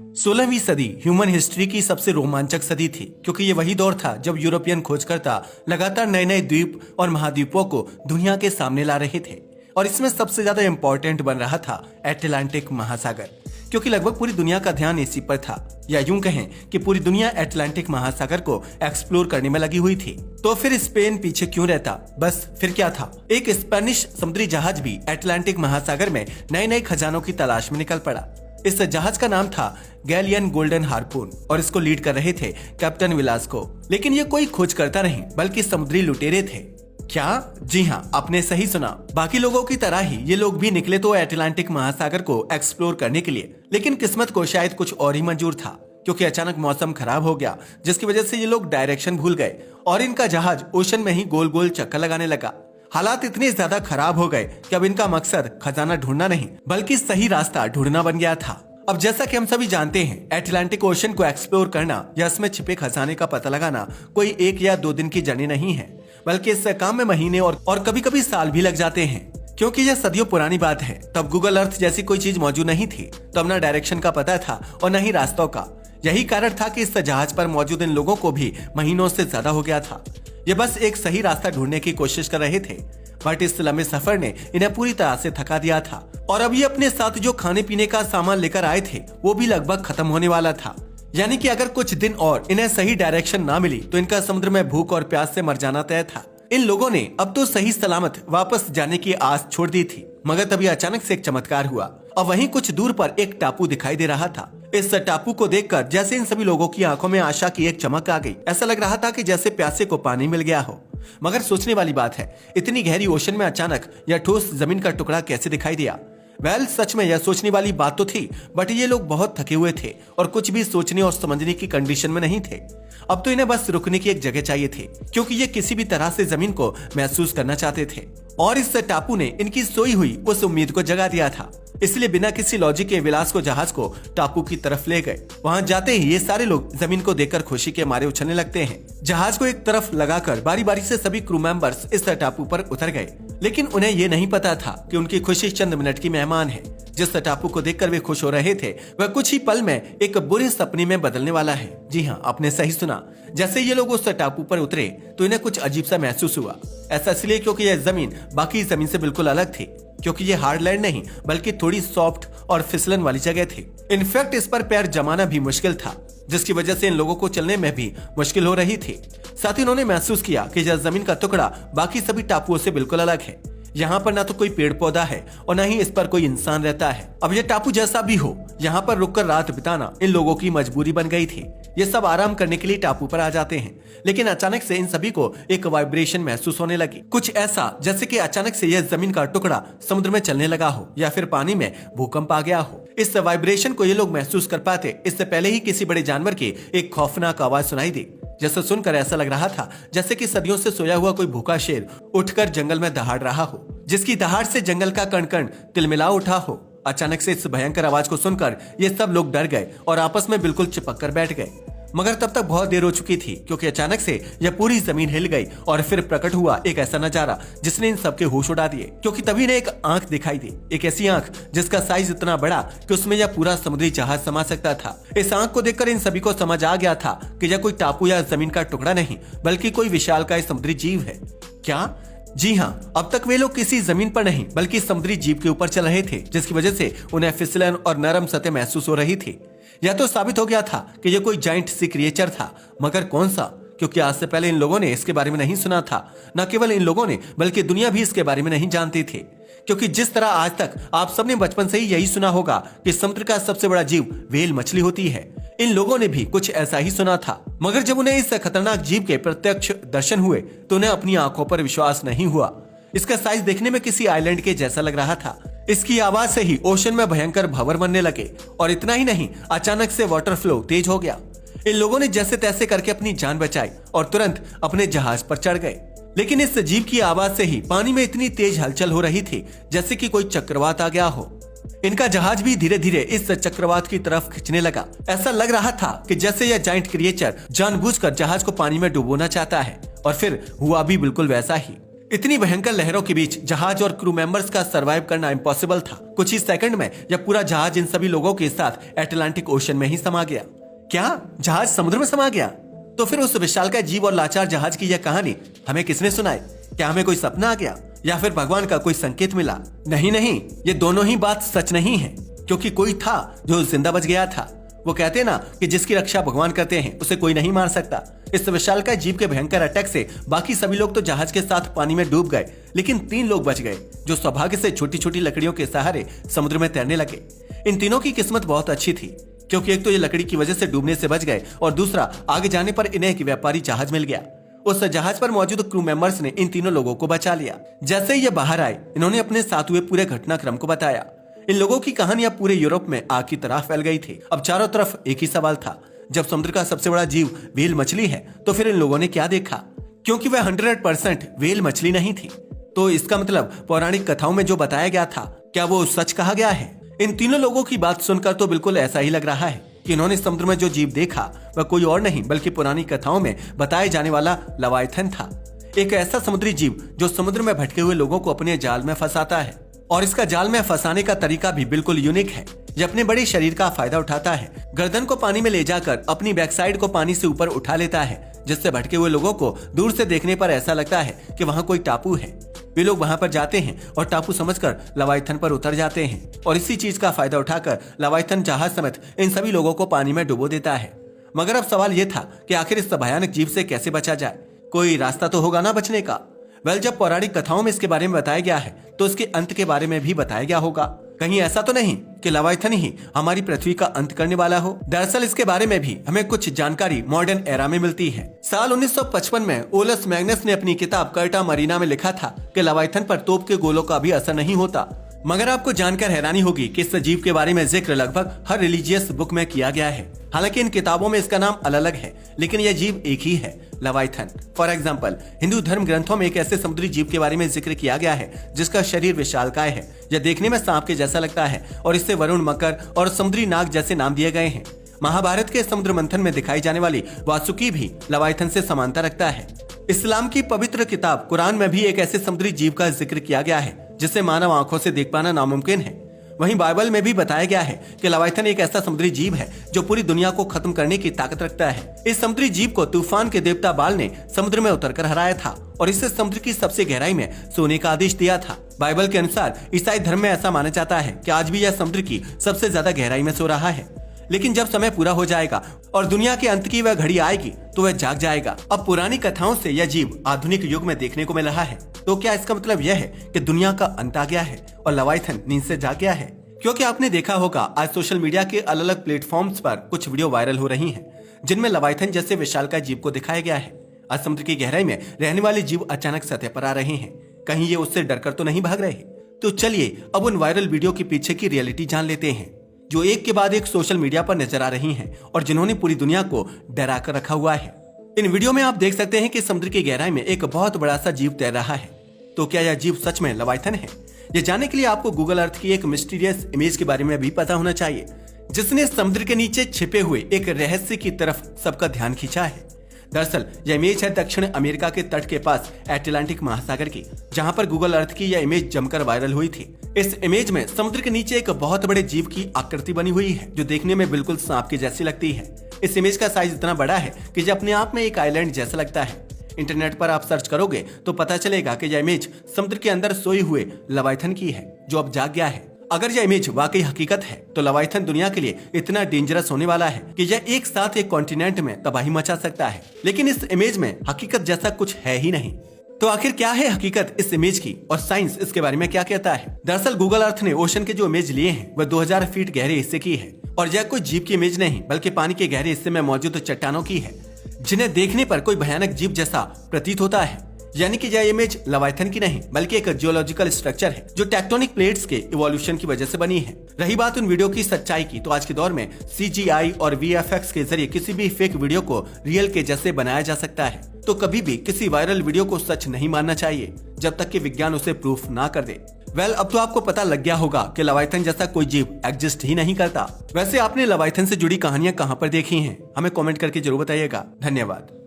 16वीं सदी human history की सबसे रोमांचक सदी थी, क्योंकि ये वही दौर था जब यूरोपियन खोजकर्ता लगातार नए नए द्वीप और महाद्वीपों को दुनिया के सामने ला रहे थे। और इसमें सबसे ज्यादा इम्पोर्टेंट बन रहा था अटलांटिक महासागर, क्योंकि लगभग पूरी दुनिया का ध्यान इसी पर था, या यूं कहें कि पूरी दुनिया अटलांटिक महासागर को एक्सप्लोर करने में लगी हुई थी। तो फिर स्पेन पीछे क्यों रहता? बस फिर क्या था, एक स्पेनिश समुद्री जहाज भी अटलांटिक महासागर में नए नए खजानों की तलाश में निकल पड़ा। इस जहाज का नाम था गैलियन गोल्डन हार्पून और इसको लीड कर रहे थे कैप्टन विलास्को। लेकिन ये कोई खोजकर्ता नहीं बल्कि समुद्री लुटेरे थे। क्या? जी हाँ, आपने सही सुना। बाकी लोगों की तरह ही ये लोग भी निकले तो अटलांटिक महासागर को एक्सप्लोर करने के लिए, लेकिन किस्मत को शायद कुछ और ही मंजूर था, क्योंकि अचानक मौसम खराब हो गया, जिसकी वजह से ये लोग डायरेक्शन भूल गए और इनका जहाज ओशन में ही गोल गोल चक्कर लगाने लगा। हालात इतने ज्यादा खराब हो गए कि अब इनका मकसद खजाना ढूंढना नहीं बल्कि सही रास्ता ढूंढना बन गया था। अब जैसा कि हम सभी जानते हैं, अटलांटिक ओशन को एक्सप्लोर करना या इसमें छिपे खजाने का पता लगाना कोई 1 या 2 दिन की जर्नी नहीं है, बल्कि इस काम में महीने और कभी कभी साल भी लग जाते हैं। क्योंकि यह सदियों पुरानी बात है, तब गूगल अर्थ जैसी कोई चीज मौजूद नहीं थी, तब न डायरेक्शन का पता था और न ही रास्तों का। यही कारण था कि इस जहाज पर मौजूद इन लोगों को भी महीनों से ज्यादा हो गया था। ये बस एक सही रास्ता ढूंढने की कोशिश कर रहे थे, बट इस लंबे सफर ने इन्हें पूरी तरह से थका दिया था। और अब ये अपने साथ जो खाने पीने का सामान लेकर आए थे वो भी लगभग खत्म होने वाला था। यानी कि अगर कुछ दिन और इन्हें सही डायरेक्शन ना मिली तो इनका समुद्र में भूख और प्यास से मर जाना तय था। इन लोगों ने अब तो सही सलामत वापस जाने की आस छोड़ दी थी, मगर तभी अचानक से एक चमत्कार हुआ और वहीं कुछ दूर पर एक टापू दिखाई दे रहा था। इस टापू को देखकर जैसे इन सभी लोगों की आंखों में आशा की एक चमक आ गई। ऐसा लग रहा था कि जैसे प्यासे को पानी मिल गया हो। मगर सोचने वाली बात है, इतनी गहरी ओशन में अचानक यह ठोस जमीन का टुकड़ा कैसे दिखाई दिया? वेल, सच में यह सोचने वाली बात तो थी, बट ये लोग बहुत थके हुए थे और कुछ भी सोचने और समझने की कंडीशन में नहीं थे। अब तो इन्हें बस रुकने की एक जगह चाहिए थी, क्योंकि ये किसी भी तरह से जमीन को महसूस करना चाहते थे। और इस टापू ने इनकी सोई हुई उस उम्मीद को जगा दिया था। इसलिए बिना किसी लॉजिक के विलास को जहाज को टापू की तरफ ले गए। वहां जाते ही ये सारे लोग जमीन को देखकर खुशी के मारे उछलने लगते हैं। जहाज को एक तरफ लगाकर बारी बारी से सभी क्रू मेंबर्स इस टापू पर उतर गए, लेकिन उन्हें ये नहीं पता था कि उनकी खुशी चंद मिनट की मेहमान है। जिस टापू को देखकर वे खुश हो रहे थे, वह कुछ ही पल में एक बुरे सपने में बदलने वाला है। जी हाँ, आपने सही सुना। जैसे ये लोग उस टापू पर उतरे तो इन्हें कुछ अजीब सा महसूस हुआ। ऐसा इसलिए क्योंकि यह जमीन बाकी जमीन से बिल्कुल अलग थी, क्योंकि ये हार्ड लैंड नहीं बल्कि थोड़ी सॉफ्ट और फिसलन वाली जगह थी। इनफैक्ट इस पर पैर जमाना भी मुश्किल था, जिसकी वजह से इन लोगों को चलने में भी मुश्किल हो रही थी। साथ ही उन्होंने महसूस किया कि यह जमीन का टुकड़ा बाकी सभी टापुओं से बिल्कुल अलग है। यहाँ पर ना तो कोई पेड़ पौधा है और न ही इस पर कोई इंसान रहता है। अब यह टापू जैसा भी हो, यहाँ पर रुककर रात बिताना इन लोगों की मजबूरी बन गई थी। ये सब आराम करने के लिए टापू पर आ जाते हैं, लेकिन अचानक से इन सभी को एक वाइब्रेशन महसूस होने लगी। कुछ ऐसा जैसे कि अचानक से यह जमीन का टुकड़ा समुद्र में चलने लगा हो या फिर पानी में भूकंप आ गया हो। इस वाइब्रेशन को ये लोग महसूस कर पाते इससे पहले ही किसी बड़े जानवर की एक खौफनाक आवाज सुनाई दी, जैसे सुनकर ऐसा लग रहा था जैसे कि सदियों से सोया हुआ कोई भूखा शेर उठकर जंगल में दहाड़ रहा हो, जिसकी दहाड़ से जंगल का कण कण तिलमिला उठा हो। अचानक से इस भयंकर आवाज को सुनकर ये सब लोग डर गए और आपस में बिल्कुल चिपक कर बैठ गए। मगर तब तक बहुत देर हो चुकी थी, क्योंकि अचानक से यह पूरी जमीन हिल गई और फिर प्रकट हुआ एक ऐसा नजारा जिसने इन सबके होश उड़ा दिए। क्योंकि तभी ने एक आंख दिखाई दी, एक ऐसी आंख जिसका साइज इतना बड़ा कि उसमें यह पूरा समुद्री जहाज समा सकता था। इस आंख को देखकर इन सभी को समझ आ गया था कि यह कोई टापू या जमीन का टुकड़ा नहीं बल्कि कोई विशालकाय समुद्री जीव है। क्या? जी हाँ, अब तक वे लोग किसी जमीन पर नहीं बल्कि समुद्री जीव के ऊपर चल रहे थे, जिसकी वजह से उन्हें फिसलन और नरम सतह महसूस हो रही थी। यह तो साबित हो गया था कि यह कोई जाइंट सी क्रिएचर था, मगर कौन सा? क्योंकि आज से पहले इन लोगों ने इसके बारे में नहीं सुना था। न केवल इन लोगों ने बल्कि दुनिया भी इसके बारे में नहीं जानती थी। क्योंकि जिस तरह आज तक आप सबने बचपन से ही यही सुना होगा कि समुद्र का सबसे बड़ा जीव व्हेल मछली होती है, इन लोगों ने भी कुछ ऐसा ही सुना था। मगर जब उन्हें इस खतरनाक जीव के प्रत्यक्ष दर्शन हुए तो उन्हें अपनी आंखों पर विश्वास नहीं हुआ। इसका साइज देखने में किसी आइलैंड के जैसा लग रहा था। इसकी आवाज से ही ओशन में भयंकर भंवर बनने लगे और इतना ही नहीं, अचानक से वाटर फ्लो तेज हो गया। इन लोगों ने जैसे तैसे करके अपनी जान बचाई और तुरंत अपने जहाज पर चढ़ गए। लेकिन इस जीव की आवाज से ही पानी में इतनी तेज हलचल हो रही थी जैसे कि कोई चक्रवात आ गया हो। इनका जहाज भी धीरे धीरे इस चक्रवात की तरफ खिंचने लगा। ऐसा लग रहा था कि जैसे यह जाइंट क्रिएचर जानबूझकर जहाज को पानी में डुबोना चाहता है, और फिर हुआ भी बिल्कुल वैसा ही। इतनी भयंकर लहरों के बीच जहाज और क्रू मेंबर्स का सरवाइव करना इम्पॉसिबल था। कुछ ही सेकंड में जब पूरा जहाज इन सभी लोगों के साथ अटलांटिक ओशन में ही समा गया। क्या जहाज समुद्र में समा गया? तो फिर उस विशालकाय जीव और लाचार जहाज की यह कहानी हमें किसने सुनाई? क्या हमें कोई सपना आ गया या फिर भगवान का कोई संकेत मिला? नहीं नहीं, ये दोनों ही बात सच नहीं है, क्योंकि कोई था जो जिंदा बच गया था। वो कहते ना कि जिसकी रक्षा भगवान करते हैं उसे कोई नहीं मार सकता। इस विशालकाय जीव के भयंकर अटैक से बाकी सभी लोग तो जहाज के साथ पानी में डूब गए, लेकिन 3 लोग बच गए जो सौभाग्य से छोटी छोटी लकड़ियों के सहारे समुद्र में तैरने लगे। इन तीनों की किस्मत बहुत अच्छी थी, क्योंकि एक तो ये लकड़ी की वजह से डूबने से बच गए और दूसरा आगे जाने पर इन्हें एक व्यापारी जहाज मिल गया। उस जहाज पर मौजूद क्रू मेंबर्स ने इन तीनों लोगों को बचा लिया। जैसे ही ये बाहर आए, इन्होंने अपने साथ हुए पूरे घटनाक्रम को बताया। इन लोगों की कहानियां पूरे यूरोप में आग की तरह फैल गई थी। अब चारों तरफ एक ही सवाल था, जब समुद्र का सबसे बड़ा जीव व्हेल मछली है तो फिर इन लोगों ने क्या देखा? क्योंकि वह 100% व्हेल मछली नहीं थी। तो इसका मतलब पौराणिक कथाओं में जो बताया गया था, क्या वो सच कहा गया है? इन तीनों लोगों की बात सुनकर तो बिल्कुल ऐसा ही लग रहा है कि इन्होंने समुद्र में जो जीव देखा वह कोई और नहीं बल्कि पुरानी कथाओं में बताए जाने वाला लवाइथन था। एक ऐसा समुद्री जीव जो समुद्र में भटके हुए लोगों को अपने जाल में फंसाता है, और इसका जाल में फंसाने का तरीका भी बिल्कुल यूनिक है। ये अपने बड़े शरीर का फायदा उठाता है, गर्दन को पानी में ले जाकर अपनी बैक साइड को पानी से ऊपर उठा लेता है, जिससे भटके हुए लोगों को दूर से देखने पर ऐसा लगता है कि वहाँ कोई टापू है। वे लोग वहाँ पर जाते हैं और टापू समझकर लवाइथन पर उतर जाते हैं, और इसी चीज का फायदा उठाकर लवाइथन जहाज समेत इन सभी लोगों को पानी में डुबो देता है। मगर अब सवाल ये था कि आखिर इस भयानक जीव से कैसे बचा जाए? कोई रास्ता तो होगा ना बचने का। जब पौराणिक कथाओं में इसके बारे में बताया गया है तो इसके अंत के बारे में भी बताया गया होगा। कहीं ऐसा तो नहीं कि लवाइथन ही हमारी पृथ्वी का अंत करने वाला हो? दरअसल इसके बारे में भी हमें कुछ जानकारी मॉडर्न एरा में मिलती है। साल 1955 में ओलस मैग्नस ने अपनी किताब कर्टा मरीना में लिखा था कि लवाइथन पर तोप के गोलों का भी असर नहीं होता। मगर आपको जानकर हैरानी होगी कि इस जीव के बारे में जिक्र लगभग हर रिलीजियस बुक में किया गया है। हालांकि इन किताबों में इसका नाम अलग अलग है, लेकिन यह जीव एक ही है, लवाइथन। फॉर एग्जाम्पल, हिंदू धर्म ग्रंथों में एक ऐसे समुद्री जीव के बारे में जिक्र किया गया है जिसका शरीर विशालकाय है। यह देखने में सांप के जैसा लगता है और इससे वरुण, मकर और समुद्री नाग जैसे नाम दिए गए हैं। महाभारत के समुद्र मंथन में दिखाई जाने वाली वासुकी भी लवाइथन से समानता रखता है। इस्लाम की पवित्र किताब कुरान में भी एक ऐसे समुद्री जीव का जिक्र किया गया है जिसे मानव आंखों से देख पाना नामुमकिन है। वहीं बाइबल में भी बताया गया है कि लवाइथन एक ऐसा समुद्री जीव है जो पूरी दुनिया को खत्म करने की ताकत रखता है। इस समुद्री जीव को तूफान के देवता बाल ने समुद्र में उतरकर हराया था और इससे समुद्र की सबसे गहराई में सोने का आदेश दिया था। बाइबल के अनुसार ईसाई धर्म में ऐसा माना जाता है कि आज भी यह समुद्र की सबसे ज्यादा गहराई में सो रहा है, लेकिन जब समय पूरा हो जाएगा और दुनिया के अंत की वह घड़ी आएगी तो वह जाग जाएगा। अब पुरानी कथाओं से यह जीव आधुनिक युग में देखने को मिल रहा है, तो क्या इसका मतलब यह है कि दुनिया का अंत आ गया है और लवाइथन नींद से जाग गया है? क्योंकि आपने देखा होगा आज सोशल मीडिया के अलग अलग प्लेटफॉर्म्स पर कुछ वीडियो वायरल हो रही हैं, जिनमें लवाइथन जैसे विशालकाय जीव को दिखाया गया है। आज समुद्र की गहराई में रहने वाले जीव अचानक सतह पर आ रहे हैं। कहीं ये उससे डरकर तो नहीं भाग रहे? तो चलिए अब उन वायरल वीडियो के पीछे की रियलिटी जान लेते हैं, जो एक के बाद एक सोशल मीडिया पर नजर आ रही हैं और जिन्होंने पूरी दुनिया को डरा कर रखा हुआ है। इन वीडियो में आप देख सकते हैं कि समुद्र की गहराई में एक बहुत बड़ा सा जीव तैर रहा है। तो क्या यह जीव सच में लवाइथन है? ये जानने के लिए आपको गूगल अर्थ की एक मिस्टीरियस इमेज के बारे में भी पता होना चाहिए, जिसने समुद्र के नीचे छिपे हुए एक रहस्य की तरफ सबका ध्यान खींचा है। दरअसल यह इमेज है दक्षिण अमेरिका के तट के पास अटलांटिक महासागर की, जहां पर गूगल अर्थ की यह इमेज जमकर वायरल हुई थी। इस इमेज में समुद्र के नीचे एक बहुत बड़े जीव की आकृति बनी हुई है, जो देखने में बिल्कुल सांप की जैसी लगती है। इस इमेज का साइज इतना बड़ा है कि यह अपने आप में एक आइलैंड जैसा लगता है। इंटरनेट पर आप सर्च करोगे तो पता चलेगा कि यह इमेज समुद्र के अंदर सोए हुए लवाइथन की है, जो अब जाग गया है। अगर यह इमेज वाकई हकीकत है तो लवाइथन दुनिया के लिए इतना डेंजरस होने वाला है कि यह एक साथ एक कॉन्टिनेंट में तबाही मचा सकता है। लेकिन इस इमेज में हकीकत जैसा कुछ है ही नहीं। तो आखिर क्या है हकीकत इस इमेज की और साइंस इसके बारे में क्या कहता है? दरअसल गूगल अर्थ ने ओशन के जो इमेज लिए हैं वह 2000 फीट गहरे हिस्से की है, और यह कोई जीव की इमेज नहीं बल्कि पानी के गहरे हिस्से में मौजूद चट्टानों की है, जिन्हें देखने पर कोई भयानक जीव जैसा प्रतीत होता है। यानी कि यह इमेज लवाइथन की नहीं बल्कि एक जियोलॉजिकल स्ट्रक्चर है जो टेक्टोनिक प्लेट्स के इवोल्यूशन की वजह से बनी है। रही बात उन वीडियो की सच्चाई की, तो आज के दौर में CGI और VFX के जरिए किसी भी फेक वीडियो को रियल के जैसे बनाया जा सकता है। तो कभी भी किसी वायरल वीडियो को सच नहीं मानना चाहिए जब तक कि विज्ञान उसे प्रूफ ना कर दे। अब तो आपको पता लग गया होगा कि लवाइथन जैसा कोई जीव एग्जिस्ट ही नहीं करता। वैसे आपने लवाइथन से जुड़ी कहानियां कहां पर देखी हैं? हमें कमेंट करके जरूर बताइएगा। धन्यवाद।